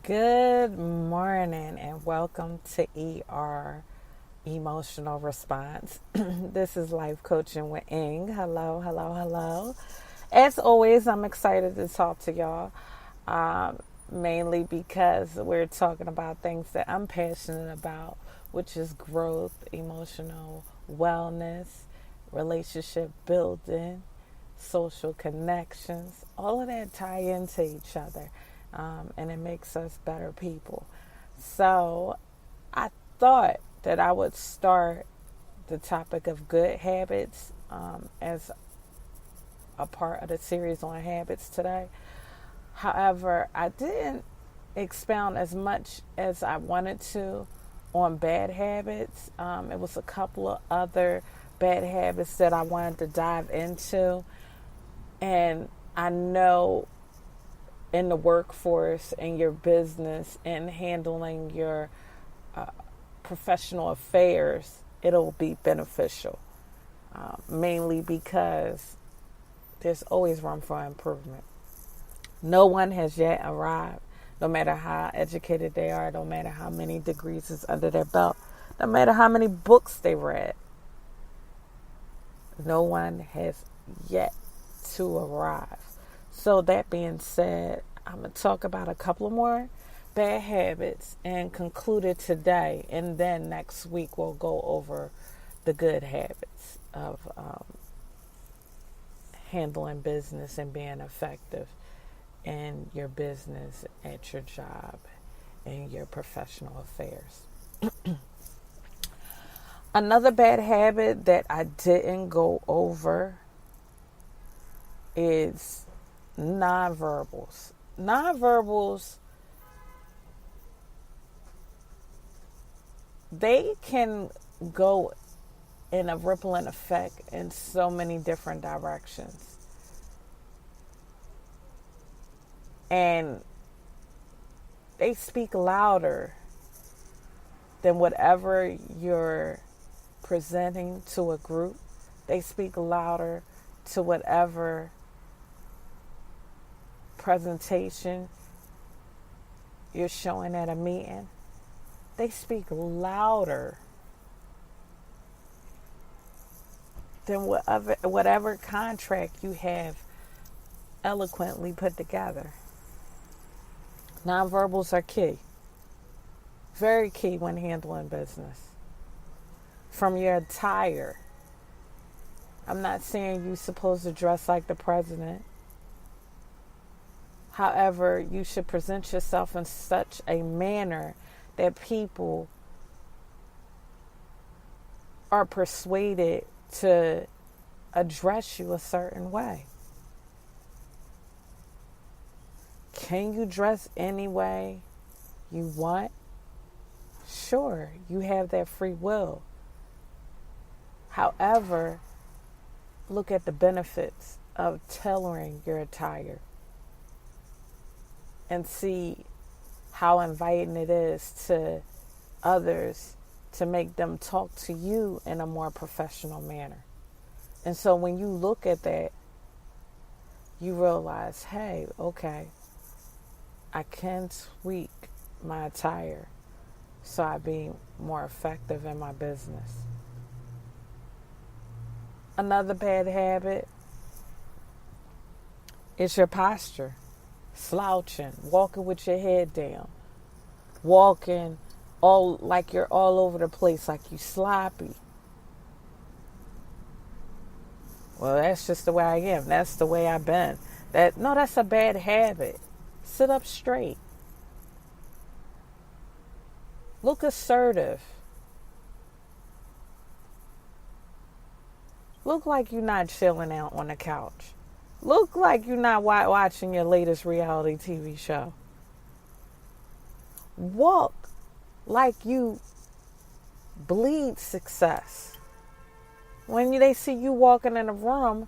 Good morning and welcome to ER Emotional Response. This is Life Coaching with Ing. Hello, hello, hello. As always, I'm excited to talk to y'all, mainly because we're talking about things that I'm passionate about, which is growth, emotional wellness, relationship building, social connections. All of that tie into each other, and it makes us better people. So I thought that I would start the topic of good habits as a part of the series on habits today. However, I didn't expound as much as I wanted to on bad habits. It was a couple of other bad habits that I wanted to dive into. And I know in the workforce, in your business, and handling your professional affairs, it'll be beneficial. Mainly because there's always room for improvement. No one has yet arrived, no matter how educated they are, no matter how many degrees is under their belt, no matter how many books they read. No one has yet to arrive. So that being said, I'm going to talk about a couple more bad habits and conclude it today. And then next week we'll go over the good habits of handling business and being effective in your business, at your job, in your professional affairs. Another bad habit that I didn't go over is nonverbals. Nonverbals, they can go in a rippling effect in so many different directions. And they speak louder than whatever you're presenting to a group. They speak louder to whatever presentation you're showing at a meeting. They speak louder than whatever contract you have eloquently put together. Nonverbals are key. Very key when handling business. From your attire. I'm not saying you're supposed to dress like the president. However, you should present yourself in such a manner that people are persuaded to address you a certain way. Can you dress any way you want? Sure, you have that free will. However, look at the benefits of tailoring your attire and see how inviting it is to others to make them talk to you in a more professional manner. And so when you look at that, you realize, hey, okay, I can tweak my attire so I be more effective in my business. Another bad habit is your posture. Slouching, walking with your head down, walking all like you're all over the place, like you sloppy. Well, that's just the way I am. That's the way I've been. That's a bad habit. Sit up straight. Look assertive. Look like you're not chilling out on the couch. Look like you're not watching your latest reality TV show. Walk like you bleed success. When they see you walking in a room,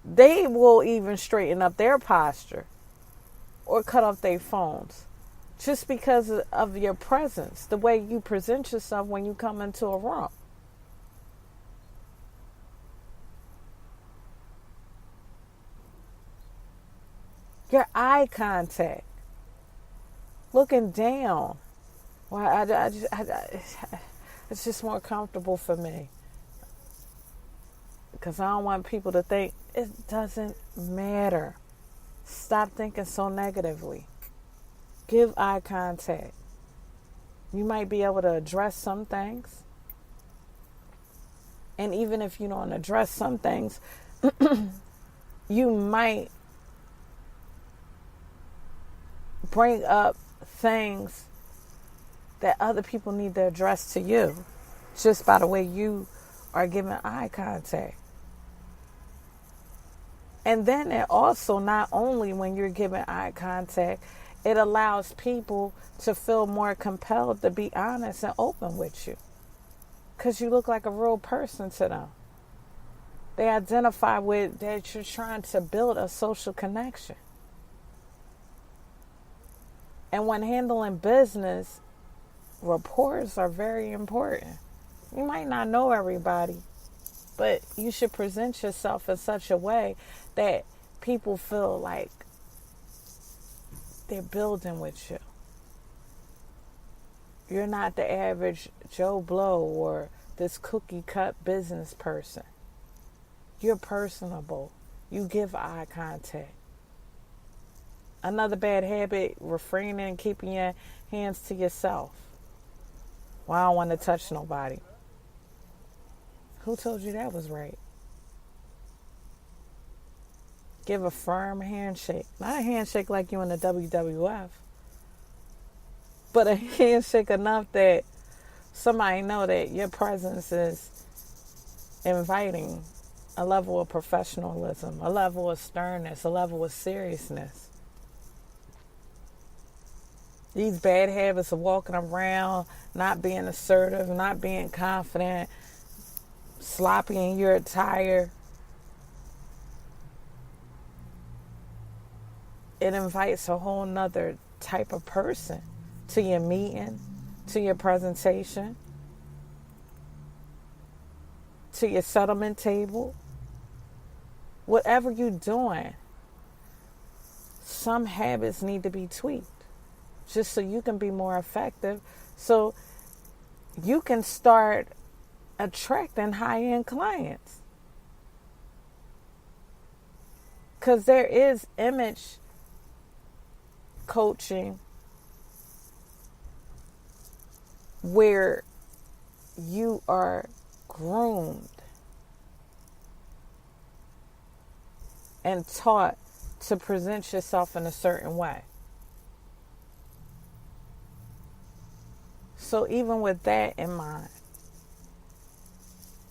they will even straighten up their posture or cut off their phones just because of your presence, the way you present yourself when you come into a room. Your eye contact. looking down. Well, it's just more comfortable for me. Because I don't want people to think it doesn't matter. Stop thinking so negatively. Give eye contact. You might be able to address some things. And even if you don't address some things, you might bring up things that other people need to address to you just by the way you are giving eye contact. And then it also, not only when you're giving eye contact, it allows people to feel more compelled to be honest and open with you. Because you look like a real person to them. They identify with that you're trying to build a social connection. And when handling business, rapports are very important. You might not know everybody, but you should present yourself in such a way that people feel like they're building with you. You're not the average Joe Blow or this cookie cut business person. You're personable. You give eye contact. Another bad habit, refraining and keeping your hands to yourself. Well, I don't want to touch nobody. Who told you that was right? Give a firm handshake. Not a handshake like you in the WWF, but a handshake enough that somebody know that your presence is inviting a level of professionalism, a level of sternness, a level of seriousness. These bad habits of walking around, not being assertive, not being confident, sloppy in your attire, it invites a whole nother type of person to your meeting, to your presentation, to your settlement table. Whatever you're doing, some habits need to be tweaked just so you can be more effective, so you can start attracting high-end clients. Because there is image coaching where you are groomed and taught to present yourself in a certain way. So even with that in mind,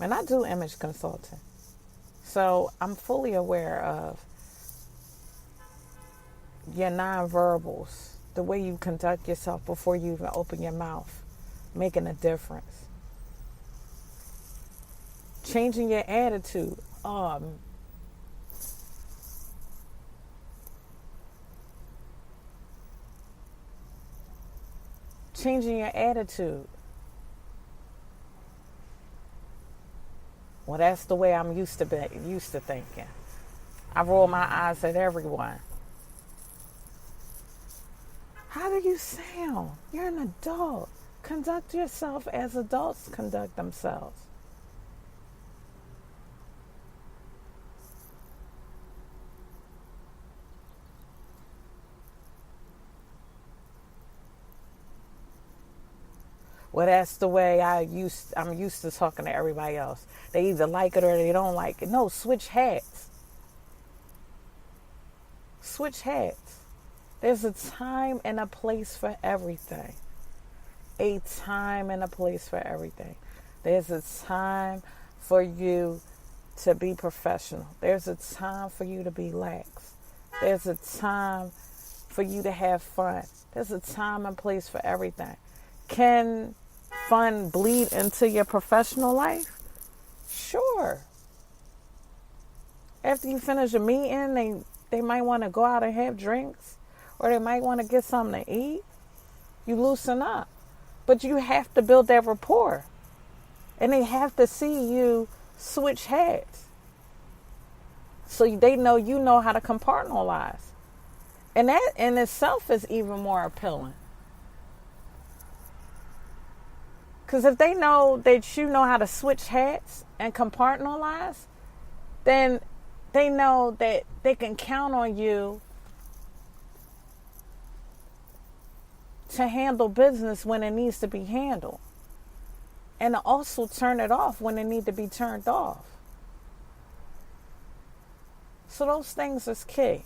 and I do image consulting, so I'm fully aware of your nonverbals, the way you conduct yourself before you even open your mouth, making a difference. Changing your attitude. Changing your attitude. Well, that's the way I'm used to thinking. I roll my eyes at everyone. How do you sound? You're an adult. Conduct yourself as adults conduct themselves. Well, that's the way I'm used to talking to everybody else. They either like it or they don't like it. No, switch hats. Switch hats. There's a time and a place for everything. A time and a place for everything. There's a time for you to be professional. There's a time for you to be lax. There's a time for you to have fun. There's a time and place for everything. Can fun bleed into your professional life? Sure. After you finish a meeting, they might want to go out and have drinks, or they might want to get something to eat. You loosen up. But you have to build that rapport. And they have to see you switch hats. So they know you know how to compartmentalize. And that in itself is even more appealing. Because if they know that you know how to switch hats and compartmentalize, then they know that they can count on you to handle business when it needs to be handled. And to also turn it off when it needs to be turned off. So those things is key.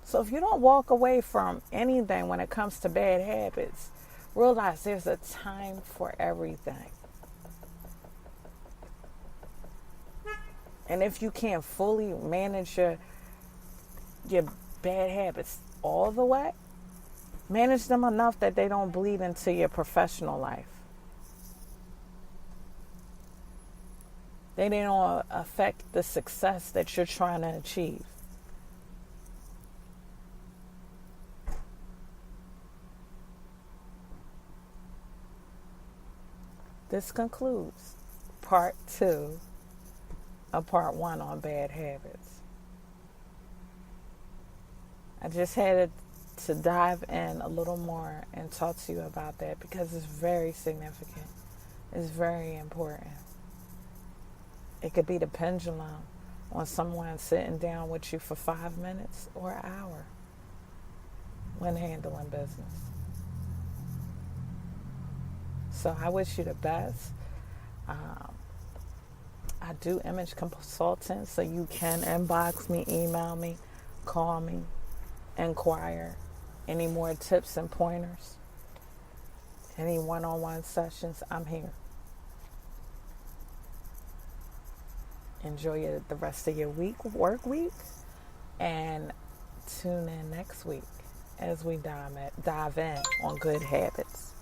So if you don't walk away from anything when it comes to bad habits, realize there's a time for everything. And if you can't fully manage your bad habits all the way, manage them enough that they don't bleed into your professional life. They don't affect the success that you're trying to achieve. This concludes part 2 of part 1 on bad habits. I just had to dive in a little more and talk to you about that because it's very significant. It's very important. It could be the pendulum on someone sitting down with you for 5 minutes or an hour when handling business. So I wish you the best. I do image consulting, so you can inbox me, email me, call me, inquire. Any more tips and pointers, any one-on-one sessions, I'm here. Enjoy the rest of your work week, and tune in next week as we dive in on good habits.